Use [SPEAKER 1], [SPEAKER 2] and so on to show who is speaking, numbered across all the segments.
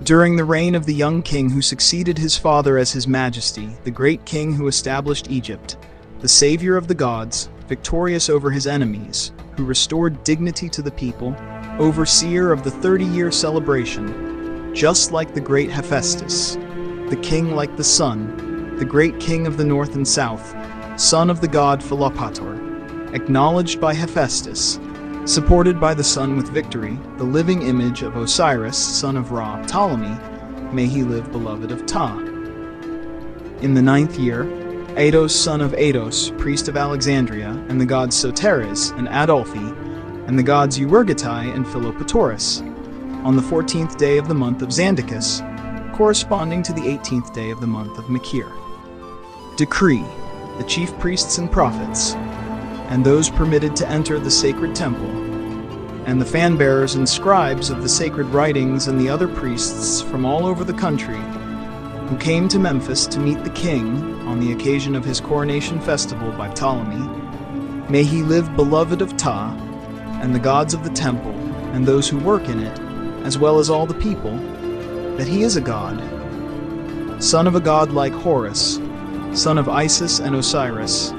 [SPEAKER 1] During the reign of the young king who succeeded his father as His Majesty, the great king who established Egypt, the savior of the gods, victorious over his enemies, who restored dignity to the people, overseer of the 30-year celebration, just like the great Hephaestus, the king like the sun, the great king of the north and south, son of the god Philopator, acknowledged by Hephaestus, supported by the sun with victory, the living image of Osiris, son of Ra, Ptolemy, may he live beloved of Ptah. In the 9th year, Aetos, son of Aetos, priest of Alexandria, and the gods Soteres and Adolphie, and the gods Euergetai and Philopatoris, on the 14th day of the month of Xandicus, corresponding to the 18th day of the month of Mechir. Decree: the chief priests and prophets, and those permitted to enter the sacred temple, and the fan-bearers and scribes of the sacred writings and the other priests from all over the country, who came to Memphis to meet the king on the occasion of his coronation festival by Ptolemy, may he live beloved of Ptah, and the gods of the temple, and those who work in it, as well as all the people, that he is a god, son of a god like Horus, son of Isis and Osiris,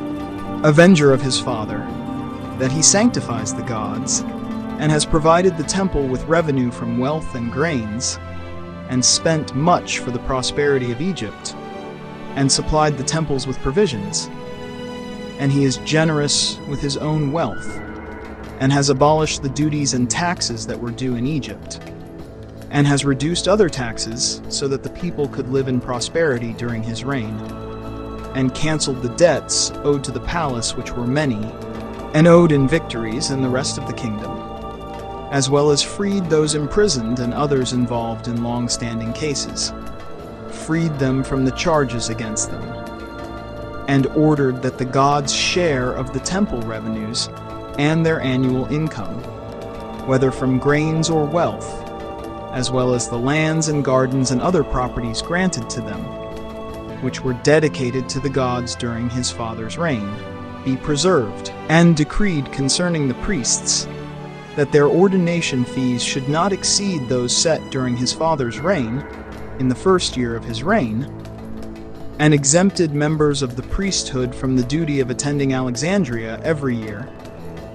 [SPEAKER 1] avenger of his father, that he sanctifies the gods, and has provided the temple with revenue from wealth and grains, and spent much for the prosperity of Egypt, and supplied the temples with provisions. And he is generous with his own wealth, and has abolished the duties and taxes that were due in Egypt, and has reduced other taxes so that the people could live in prosperity during his reign, and canceled the debts owed to the palace, which were many, and owed in victories in the rest of the kingdom, as well as freed those imprisoned and others involved in long-standing cases, freed them from the charges against them, and ordered that the gods share of the temple revenues and their annual income, whether from grains or wealth, as well as the lands and gardens and other properties granted to them, which were dedicated to the gods during his father's reign, be preserved, and decreed concerning the priests that their ordination fees should not exceed those set during his father's reign, in the 1st year of his reign, and exempted members of the priesthood from the duty of attending Alexandria every year,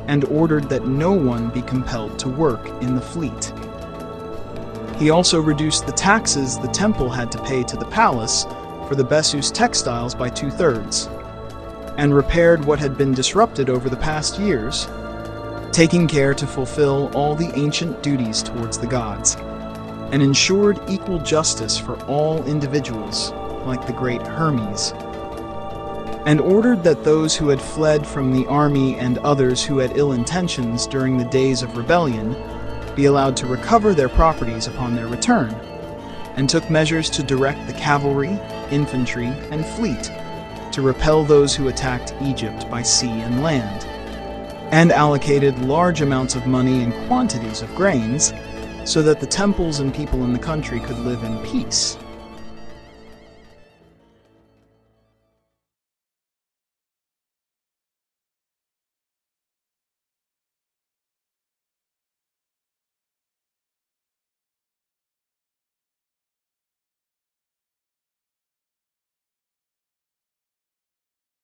[SPEAKER 1] and ordered that no one be compelled to work in the fleet. He also reduced the taxes the temple had to pay to the palace for the Bessus textiles by 2/3, and repaired what had been disrupted over the past years, taking care to fulfill all the ancient duties towards the gods, and ensured equal justice for all individuals, like the great Hermes, and ordered that those who had fled from the army and others who had ill intentions during the days of rebellion be allowed to recover their properties upon their return, and took measures to direct the cavalry, infantry, and fleet to repel those who attacked Egypt by sea and land, and allocated large amounts of money and quantities of grains so that the temples and people in the country could live in peace.